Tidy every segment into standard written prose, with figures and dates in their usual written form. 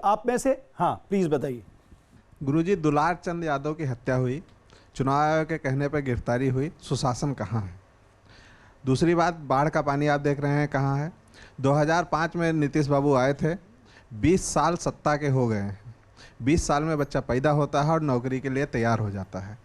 आप में से, हाँ प्लीज बताइए। गुरुजी, दुलार चंद यादव की हत्या हुई, चुनाव आयोग के कहने पर गिरफ्तारी हुई, सुशासन कहाँ है? दूसरी बात, बाढ़ का पानी आप देख रहे हैं कहाँ है? 2005 में नीतीश बाबू आए थे, 20 साल सत्ता के हो गए हैं। 20 साल में बच्चा पैदा होता है और नौकरी के लिए तैयार हो जाता है,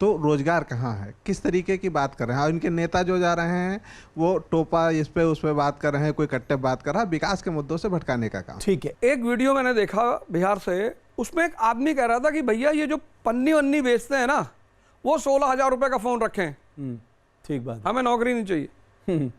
तो रोजगार कहाँ है? किस तरीके की बात कर रहे हैं? और इनके नेता जो जा रहे हैं वो टोपा इस पे उस पे बात कर रहे हैं, कोई कट्टे बात कर रहा है, विकास के मुद्दों से भटकाने का काम। ठीक है, एक वीडियो मैंने देखा बिहार से, उसमें एक आदमी कह रहा था कि भैया ये जो पन्नी वन्नी बेचते हैं ना, वो 16,000 रुपए का फोन रखें, ठीक बात, हमें नौकरी नहीं चाहिए,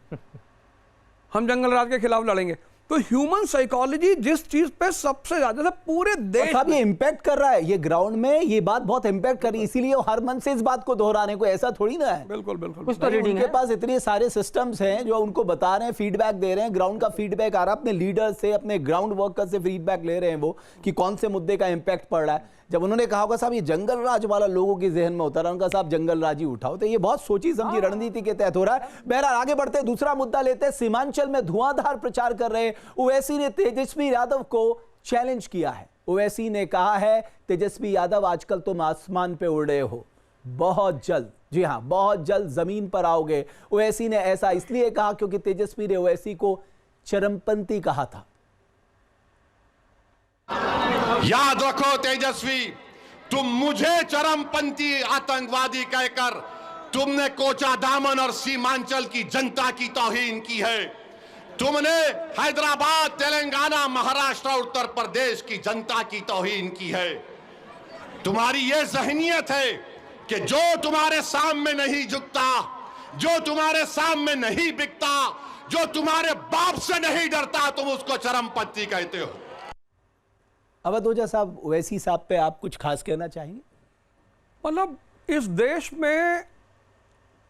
हम जंगल राज के खिलाफ लड़ेंगे। तो ह्यूमन साइकोलॉजी जिस चीज पे सबसे ज्यादा पूरे देश साहब ये इम्पैक्ट कर रहा है, ये ग्राउंड में ये बात बहुत इम्पैक्ट कर रही है, इसीलिए वो हर मन से इस बात को दोहराने को, ऐसा थोड़ी ना है। बिल्कुल बिल्कुल कुछ तो रीडिंग उनके है। पास इतने सारे सिस्टम्स हैं जो उनको बता रहे हैं, फीडबैक दे रहे हैं, ग्राउंड का फीडबैक आ रहा है, अपने लीडर से, अपने ग्राउंड वर्कर से फीडबैक ले रहे हैं वो कि कौन से मुद्दे का इम्पैक्ट पड़ रहा है। जब उन्होंने कहा होगा साहब ये जंगल राज वाला लोगों के जहन में उतरा, उनका साहब जंगल राज ही उठाओ, तो ये बहुत सोची समझी रणनीति के तहत हो रहा है। बहरहाल आगे बढ़ते हैं, दूसरा मुद्दा लेते हैं। सीमांचल में धुआंधार प्रचार कर रहे ओवैसी ने तेजस्वी यादव को चैलेंज किया है। ओवैसी ने कहा है तेजस्वी यादव आजकल तुम आसमान पे उड़ रहे हो, बहुत जल्द, जी हां बहुत जल्द जमीन पर आओगे। ओवैसी ने ऐसा इसलिए कहा क्योंकि तेजस्वी ने ओवैसी को चरमपंथी कहा था। याद रखो तेजस्वी, तुम मुझे चरमपंथी आतंकवादी कहकर तुमने कोचा दामन और सीमांचल की जनता की तौहीन की है। तुमने हैदराबाद, तेलंगाना, महाराष्ट्र, उत्तर प्रदेश की जनता की तौहीन की है। तुम्हारी यह ज़हनियत है कि जो तुम्हारे सामने नहीं झुकता, जो तुम्हारे सामने नहीं बिकता, जो तुम्हारे बाप से नहीं डरता, तुम उसको चरमपंथी कहते हो। अवध ओझा साहब, ओवैसी साहब पे आप कुछ खास कहना चाहेंगे? मतलब इस देश में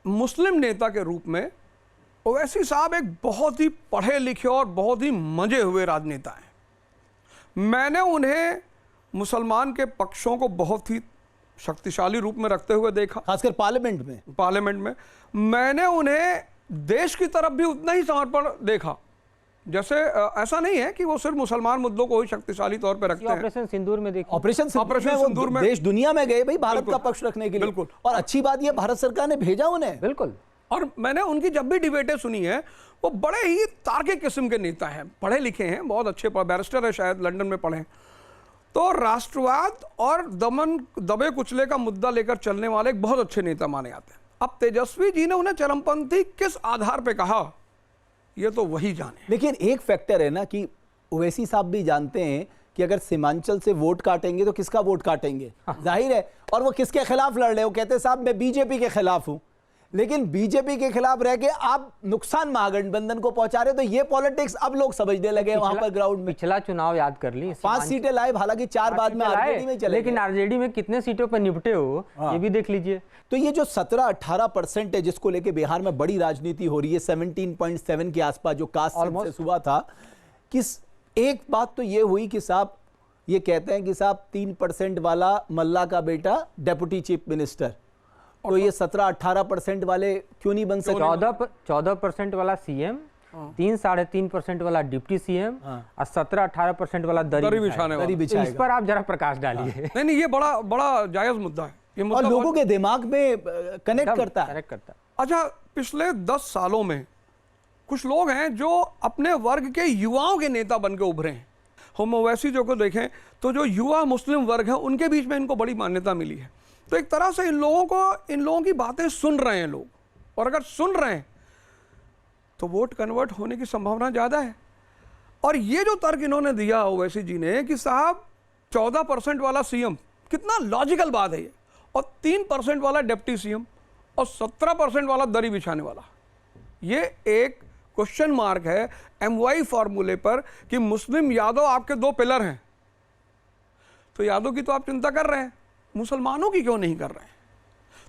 मुस्लिम नेता के रूप में ओवैसी साहब एक बहुत ही पढ़े लिखे और बहुत ही मंजे हुए राजनेता हैं। मैंने उन्हें मुसलमान के पक्षों को बहुत ही शक्तिशाली रूप में रखते हुए देखा, खासकर पार्लियामेंट में। मैंने उन्हें देश की तरफ भी उतना ही समर्पण देखा। जैसे ऐसा नहीं है कि वो सिर्फ मुसलमान मुद्दों को ही शक्तिशाली तौर पे रखते हैं। ऑपरेशन सिंदूर में देखिए, ऑपरेशन सिंदूर में देश दुनिया में गए भाई भारत का पक्ष रखने के लिए। बिल्कुल। और अच्छी बात ये भारत सरकार ने भेजा उन्हें। बिल्कुल। और मैंने उनकी जब भी डिबेटें सुनी है, वो बड़े ही तार्किक किस्म के नेता हैं, पढ़े लिखे हैं, बहुत अच्छे बैरिस्टर है, शायद लंदन में पढ़े हैं। तो राष्ट्रवाद और दबे कुचले का मुद्दा लेकर चलने वाले एक बहुत अच्छे नेता माने जाते हैं। अब तेजस्वी जी ने उन्हें चरमपंथी किस आधार पर कहा, ये तो वही जाने। लेकिन एक फैक्टर है ना कि ओवैसी साहब भी जानते हैं कि अगर सीमांचल से वोट काटेंगे तो किसका वोट काटेंगे, जाहिर है। और वो किसके खिलाफ लड़ रहे हो, कहते साहब मैं बीजेपी के खिलाफ हूं, लेकिन बीजेपी के खिलाफ रह के आप नुकसान महागठबंधन को पहुंचा रहे हो। तो ये पॉलिटिक्स अब लोग समझने लगे वहां पर ग्राउंड में। पिछला चुनाव याद कर ली, 5 सीटें लाए, हालांकि 4 बाद में आरजेडी में चले, लेकिन आरजेडी में कितने सीटों पर निपटे हो ये भी देख लीजिए। तो ये जो 17-18% है जिसको लेके बिहार में बड़ी राजनीति हो रही है, 17.7 के आसपास जो कास्ट सेंसस हुआ था, किस एक बात तो ये हुई कि साहब ये कहते हैं कि साहब 3% वाला मल्ला का बेटा डेप्यूटी चीफ मिनिस्टर, तो ये 17-18% वाले क्यों नहीं बन सके? 14% वाला सीएम, 3-3.5% वाला डिप्टी सीएम और 17-18% वाला दरी बिछाने वाला। तो इस पर आप जरा प्रकाश डालिए। नहीं, ये बड़ा जायज मुद्दा है। ये और लोगों के दिमाग में कनेक्ट करता है। अच्छा, पिछले 10 सालों में कुछ लोग हैं जो अपने वर्ग के युवाओं के नेता बन के उभरे हैं। हम ओवैसी जो को देखें तो जो युवा मुस्लिम वर्ग है उनके बीच में इनको बड़ी मान्यता मिली है। तो एक तरह से इन लोगों की बातें सुन रहे हैं लोग, और अगर सुन रहे हैं तो वोट कन्वर्ट होने की संभावना ज़्यादा है। और ये जो तर्क इन्होंने दिया ओवैसी जी ने कि साहब 14% वाला सीएम, कितना लॉजिकल बात है ये, और 3% वाला डिप्टी सीएम और 17% वाला दरी बिछाने वाला, ये एक क्वेश्चन मार्क है MY फॉर्मूले पर कि मुस्लिम यादव आपके 2 पिलर हैं। तो यादव की तो आप चिंता कर रहे हैं, मुसलमानों की क्यों नहीं कर रहे हैं?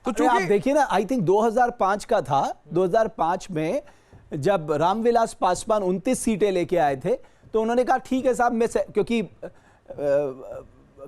तो चूंकि आप देखिए ना, आई थिंक 2005 का था, 2005 में जब रामविलास पासवान 29 सीटें लेके आए थे, तो उन्होंने कहा ठीक है साहब, मैं क्योंकि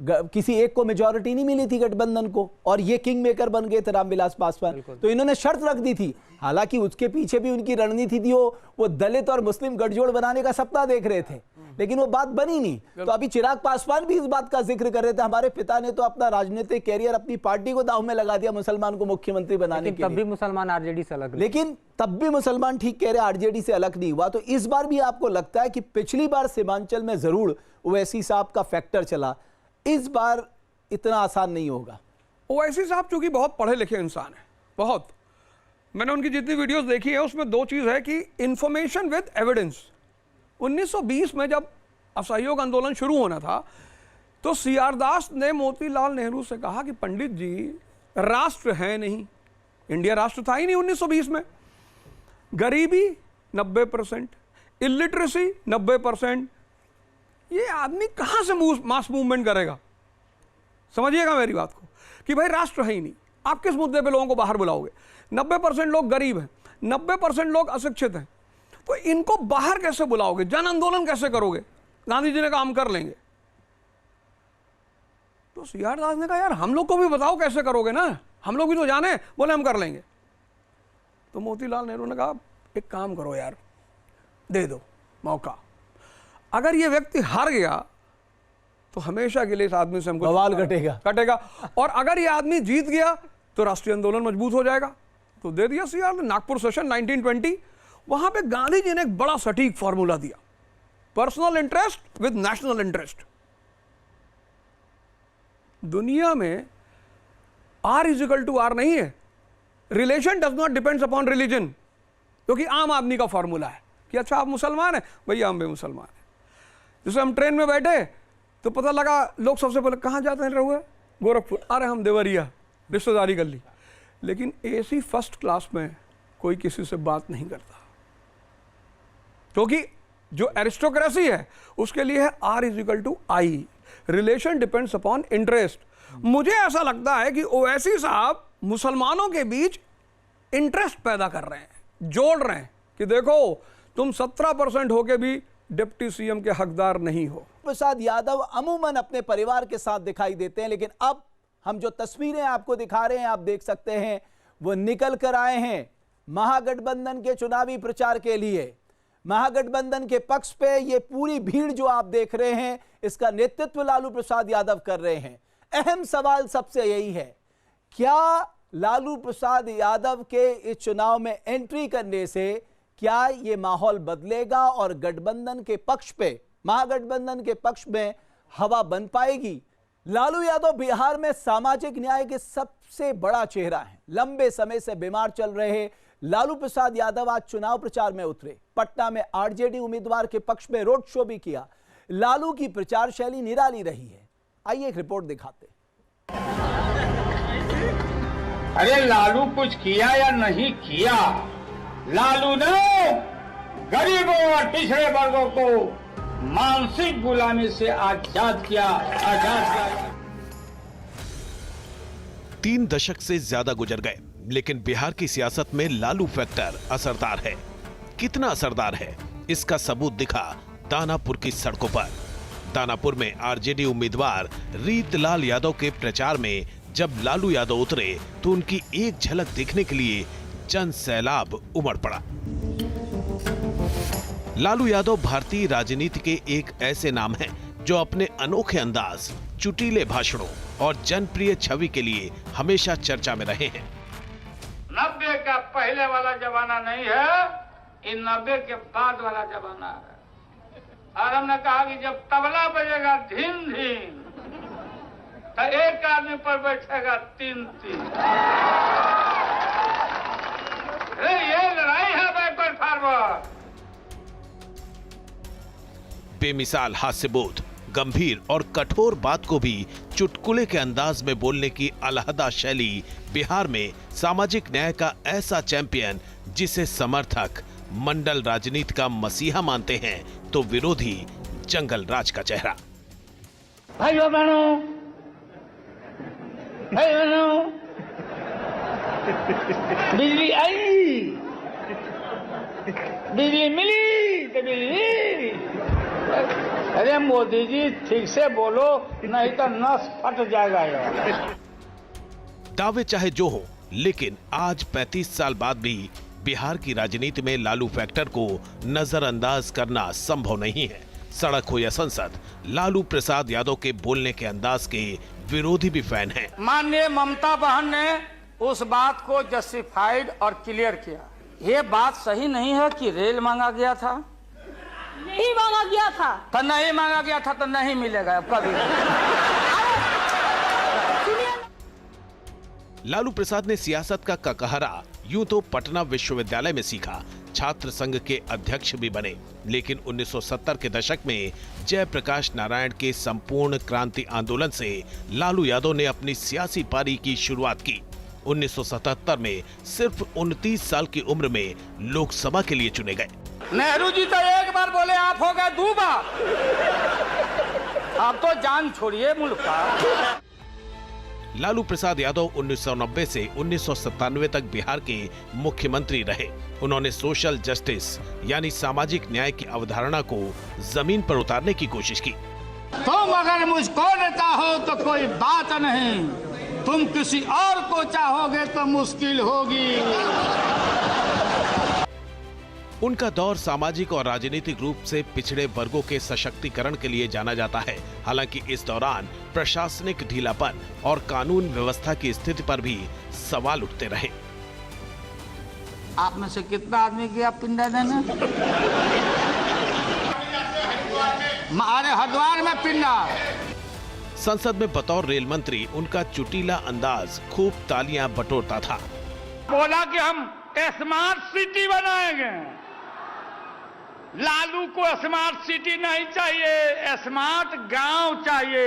किसी एक को मेजॉरिटी नहीं मिली थी गठबंधन को, और ये किंग मेकर बन गए थे रामविलास पासवान। तो इन्होंने शर्त रख दी थी, हालांकि उसके पीछे भी उनकी रणनीति थी, वो दलित और मुस्लिम गठजोड़ बनाने का सपना देख रहे थे, लेकिन वो बात बनी नहीं। तो अभी चिराग पासवान भी इस बात का जिक्र कर रहे थे, हमारे पिता ने तो अपना राजनीतिक कैरियर, अपनी पार्टी को दांव में लगा दिया मुसलमान को मुख्यमंत्री बनाने के लिए। तब भी मुसलमान आरजेडी से अलग, लेकिन तब भी मुसलमान, ठीक कह रहे, आरजेडी से अलग नहीं हुआ। तो इस बार भी आपको लगता है कि पिछली बार सीमांचल में जरूर ओवैसी साहब का फैक्टर चला, इस बार इतना आसान नहीं होगा? ओवैसी साहब चूंकि बहुत पढ़े लिखे इंसान है, बहुत, मैंने उनकी जितनी वीडियोस देखी है उसमें दो चीज है कि इंफॉर्मेशन विद एविडेंस। 1920 में जब असहयोग आंदोलन शुरू होना था तो सीआर दास ने मोतीलाल नेहरू से कहा कि पंडित जी, राष्ट्र है नहीं, इंडिया राष्ट्र था ही नहीं 1920 में, गरीबी 90%, इलिटरेसी 90%, ये आदमी कहां से मास मूवमेंट करेगा? समझिएगा मेरी बात को कि भाई राष्ट्र है ही नहीं, आप किस मुद्दे पे लोगों को बाहर बुलाओगे? 90% लोग गरीब हैं, 90% लोग अशिक्षित हैं, तो इनको बाहर कैसे बुलाओगे? जन आंदोलन कैसे करोगे? गांधी जी ने कहा हम कर लेंगे। तो सीआर दास ने कहा यार हम लोग को भी बताओ कैसे करोगे ना, हम लोग भी तो जाने। बोले हम कर लेंगे। तो मोतीलाल नेहरू ने कहा एक काम करो यार, दे दो मौका, अगर ये व्यक्ति हार गया तो हमेशा के लिए इस आदमी से हमको बवाल कटेगा, और अगर ये आदमी जीत गया तो राष्ट्रीय आंदोलन मजबूत हो जाएगा। तो दे दिया सीआर ने। नागपुर सेशन 1920, वहां पे गांधी जी ने एक बड़ा सटीक फॉर्मूला दिया, personal interest with national interest. दुनिया में R इजिकल टू R नहीं है, relation does not depends upon religion, क्योंकि आम आदमी का फॉर्मूला है कि अच्छा आप मुसलमान हैं, भैया हम भी मुसलमान हैं। जैसे हम ट्रेन में बैठे तो पता लगा, लोग सबसे पहले कहाँ जाते हैं रहुए? गोरखपुर। अरे हम देवरिया, रिश्तेदारी कर ली। लेकिन एसी फर्स्ट क्लास में कोई किसी से बात नहीं करता, क्योंकि जो एरिस्टोक्रेसी है उसके लिए है R is equal to I, relation depends upon interest. मुझे ऐसा लगता है कि ओवैसी साहब मुसलमानों के बीच इंटरेस्ट पैदा कर रहे हैं, जोड़ रहे हैं कि देखो तुम 17% होके भी डिप्टी सीएम के हकदार नहीं हो। प्रसाद यादव अमूमन अपने परिवार के साथ दिखाई देते हैं, लेकिन अब हम जो तस्वीरें आपको दिखा रहे हैं, आप देख सकते हैं, वो निकल कर आए हैं महागठबंधन के चुनावी प्रचार के लिए। महागठबंधन के पक्ष पे ये पूरी भीड़ जो आप देख रहे हैं, इसका नेतृत्व लालू प्रसाद यादव कर रहे हैं। अहम सवाल सबसे यही है, क्या लालू प्रसाद यादव के इस चुनाव में एंट्री करने से क्या ये माहौल बदलेगा और गठबंधन के पक्ष पे, महागठबंधन के पक्ष में हवा बन पाएगी? लालू यादव बिहार में सामाजिक न्याय के सबसे बड़ा चेहरा है। लंबे समय से बीमार चल रहे लालू प्रसाद यादव आज चुनाव प्रचार में उतरे। पटना में आरजेडी उम्मीदवार के पक्ष में रोड शो भी किया। लालू की प्रचार शैली निराली रही है। आइए एक रिपोर्ट दिखाते। अरे लालू कुछ किया या नहीं किया? लालू ने गरीबों और पिछड़े वर्गों को मानसिक गुलामी से आजाद किया। 3 दशक से ज्यादा गुजर गए, लेकिन बिहार की सियासत में लालू फैक्टर असरदार है। कितना असरदार है, इसका सबूत दिखा दानापुर की सड़कों पर। दानापुर में आरजेडी उम्मीदवार रीतलाल यादव के प्रचार में जब लालू यादव उतरे तो उनकी एक झलक देखने के लिए जन सैलाब उमड़ पड़ा। लालू यादव भारतीय राजनीति के एक ऐसे नाम हैं जो अपने अनोखे अंदाज, चुटीले भाषणों और जनप्रिय छवि के लिए हमेशा चर्चा में रहे हैं। 90 का पहले वाला जमाना नहीं है, इन 90 के बाद वाला जमाना है। और हमने कहा कि जब तबला बजेगा धीन धीन तो एक आदमी पर बैठेगा 3-3। ये लड़ाई है बैकवर्ड फॉरवर्ड। बेमिसाल हास्यबोध, गंभीर और कठोर बात को भी चुटकुले के अंदाज में बोलने की अलहदा शैली बिहार में सामाजिक न्याय का ऐसा चैंपियन जिसे समर्थक मंडल राजनीति का मसीहा मानते हैं तो विरोधी जंगल राज का चेहरा। भाइयों बहनों, बिजली आई, बिजली मिली तो बिजली अरे मोदी जी ठीक से बोलो, नहीं तो नस फट जाएगा यार। दावे चाहे जो हो, लेकिन आज 35 साल बाद भी बिहार की राजनीति में लालू फैक्टर को नजरअंदाज करना संभव नहीं है। सड़क हो या संसद, लालू प्रसाद यादव के बोलने के अंदाज के विरोधी भी फैन हैं। माननीय ममता बहन ने उस बात को जस्टिफाइड और क्लियर किया। ये बात सही नहीं है कि रेल मांगा गया था, नहीं मांगा गया था, तो नहीं मांगा गया था तो नहीं मिलेगा अब कभी। लालू प्रसाद ने सियासत का ककहरा यूं तो पटना विश्वविद्यालय में सीखा, छात्र संघ के अध्यक्ष भी बने, लेकिन 1970 के दशक में जयप्रकाश नारायण के संपूर्ण क्रांति आंदोलन से लालू यादव ने अपनी सियासी पारी की शुरुआत की। 1977 में सिर्फ 29 साल की उम्र में लोकसभा के लिए चुने गए। नेहरू जी तो एक बार बोले, आप हो गए 2 बार। आप तो जान छोड़िए मुल्क का। लालू प्रसाद यादव 1990 से 1997 तक बिहार के मुख्यमंत्री रहे। उन्होंने सोशल जस्टिस यानी सामाजिक न्याय की अवधारणा को जमीन पर उतारने की कोशिश की। तुम अगर मुझको न चाहो तो कोई बात नहीं, तुम किसी और को चाहोगे तो मुश्किल होगी। उनका दौर सामाजिक और राजनीतिक रूप से पिछड़े वर्गों के सशक्तिकरण के लिए जाना जाता है। हालांकि इस दौरान प्रशासनिक ढीलापन और कानून व्यवस्था की स्थिति पर भी सवाल उठते रहे। आप में से कितना आदमी गया पिंडा देने? अरे हरिद्वार में पिंडा। संसद में बतौर रेल मंत्री उनका चुटीला अंदाज खूब तालियां बटोरता था। बोला कि हम स्मार्ट सिटी बनाएंगे। लालू को स्मार्ट सिटी नहीं चाहिए, स्मार्ट गांव चाहिए,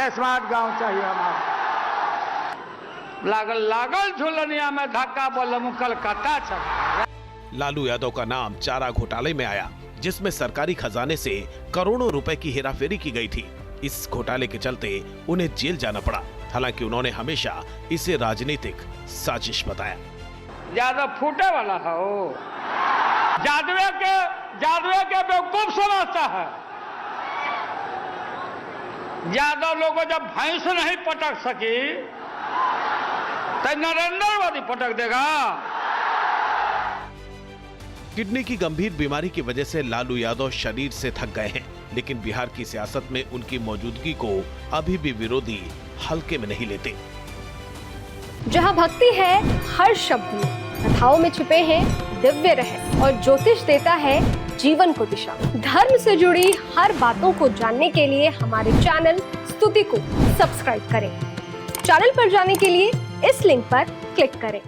स्मार्ट गांव चाहिए हमारा। लागल लागल झुलनिया में धक्का बोलम कलकत्ता चला। लालू यादव का नाम चारा घोटाले में आया, जिसमें सरकारी खजाने से करोड़ों रुपए की हेराफेरी की गई थी। इस घोटाले के चलते उन्हें जेल जाना पड़ा। हालांकि उन्होंने हमेशा इसे राजनीतिक साजिश बताया। ज्यादा फूटे वाला है वो, जादवे के बेवकूफ समझता है। यादव लोगों जब भैंस नहीं पटक सकी तो नरेंद्र मोदी पटक देगा। किडनी की गंभीर बीमारी की वजह से लालू यादव शरीर से थक गए हैं, लेकिन बिहार की सियासत में उनकी मौजूदगी को अभी भी विरोधी हल्के में नहीं लेते। जहां भक्ति है हर शब्द में, कथाओं में छुपे हैं दिव्य रहस्य और ज्योतिष देता है जीवन को दिशा। धर्म से जुड़ी हर बातों को जानने के लिए हमारे चैनल स्तुति को सब्सक्राइब करें। चैनल पर जाने के लिए इस लिंक पर क्लिक करें।